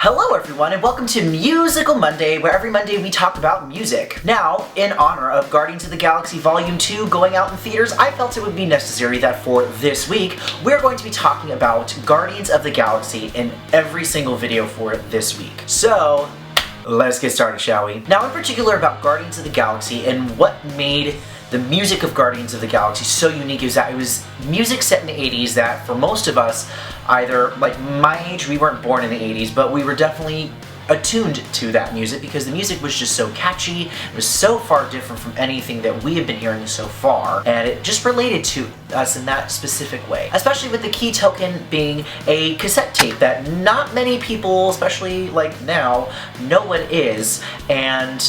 Hello everyone and welcome to Musical Monday, where every Monday we talk about music. Now, in honor of Guardians of the Galaxy Volume 2 going out in theaters, I felt it would be necessary that for this week, we're going to be talking about Guardians of the Galaxy in every single video for this week. So, let's get started, shall we? Now, in particular about Guardians of the Galaxy and what made the music of Guardians of the Galaxy so unique is that it was music set in the 80s that for most of us, either like my age, we weren't born in the 80s, but we were definitely attuned to that music because the music was just so catchy, it was so far different from anything that we have been hearing so far, and it just related to us in that specific way. Especially with the key token being a cassette tape that not many people, especially like now, know what it is, and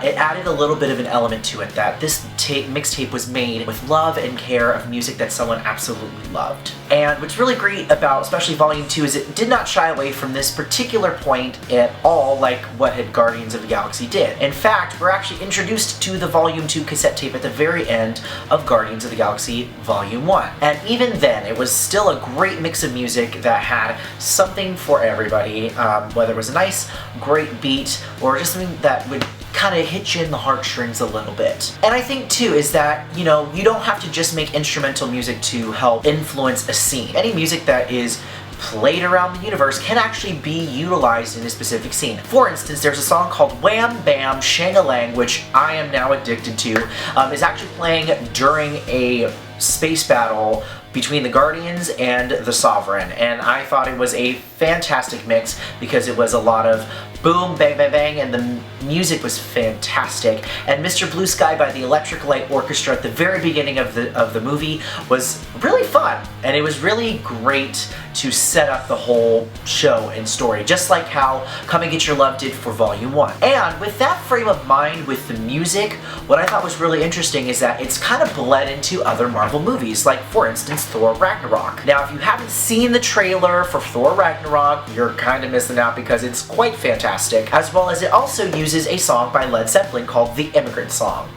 it added a little bit of an element to it that this mixtape was made with love and care of music that someone absolutely loved. And what's really great about especially Volume 2 is it did not shy away from this particular point at all like what had Guardians of the Galaxy did. In fact, we're actually introduced to the Volume 2 cassette tape at the very end of Guardians of the Galaxy Volume 1. And even then, it was still a great mix of music that had something for everybody, whether it was a nice, great beat, or just something that would kind of hit you in the heartstrings a little bit. And I think too is that, you know, you don't have to just make instrumental music to help influence a scene. Any music that is played around the universe can actually be utilized in a specific scene. For instance, there's a song called Wham Bam Shang-a-Lang, which I am now addicted to, is actually playing during a space battle between the Guardians and the Sovereign, and I thought it was a fantastic mix because it was a lot of boom, bang, bang, bang, and the music was fantastic. And Mr. Blue Sky by the Electric Light Orchestra at the very beginning of the movie was really fun, and it was really great to set up the whole show and story, just like how Come and Get Your Love did for Volume 1. And with that frame of mind with the music, what I thought was really interesting is that it's kind of bled into other Marvel movies, like for instance Thor Ragnarok. Now, if you haven't seen the trailer for Thor Ragnarok, you're kind of missing out because it's quite fantastic, as well as it also uses a song by Led Zeppelin called The Immigrant Song.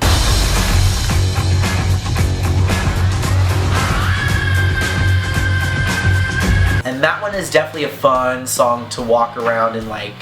And that one is definitely a fun song to walk around and like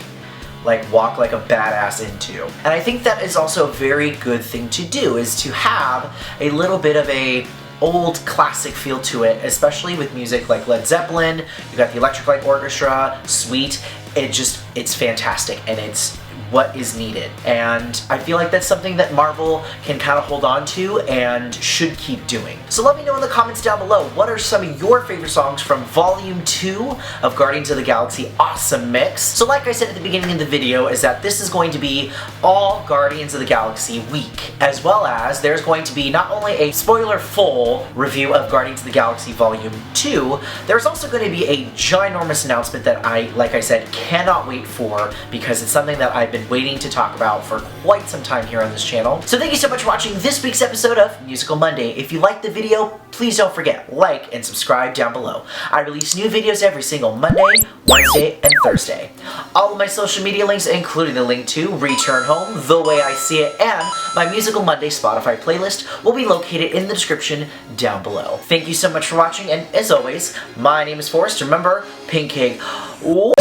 walk like a badass into. And I think that is also a very good thing to do, is to have a little bit of a old classic feel to it, especially with music like Led Zeppelin. You got the Electric Light Orchestra, Sweet. It's fantastic, and it's what is needed. And I feel like that's something that Marvel can kind of hold on to and should keep doing. So let me know in the comments down below, what are some of your favorite songs from Volume 2 of Guardians of the Galaxy Awesome Mix? So like I said at the beginning of the video, is that this is going to be all Guardians of the Galaxy week, as well as there's going to be not only a spoiler-full review of Guardians of the Galaxy Volume 2, there's also going to be a ginormous announcement that I, like I said, cannot wait for, because it's something that I've been waiting to talk about for quite some time here on this channel. So thank you so much for watching this week's episode of Musical Monday. If you liked the video, please don't forget, like and subscribe down below. I release new videos every single Monday, Wednesday, and Thursday. All of my social media links, including the link to Return Home, The Way I See It, and my Musical Monday Spotify playlist will be located in the description down below. Thank you so much for watching, and as always, my name is Forrest. Remember, Pink Cake. Woo!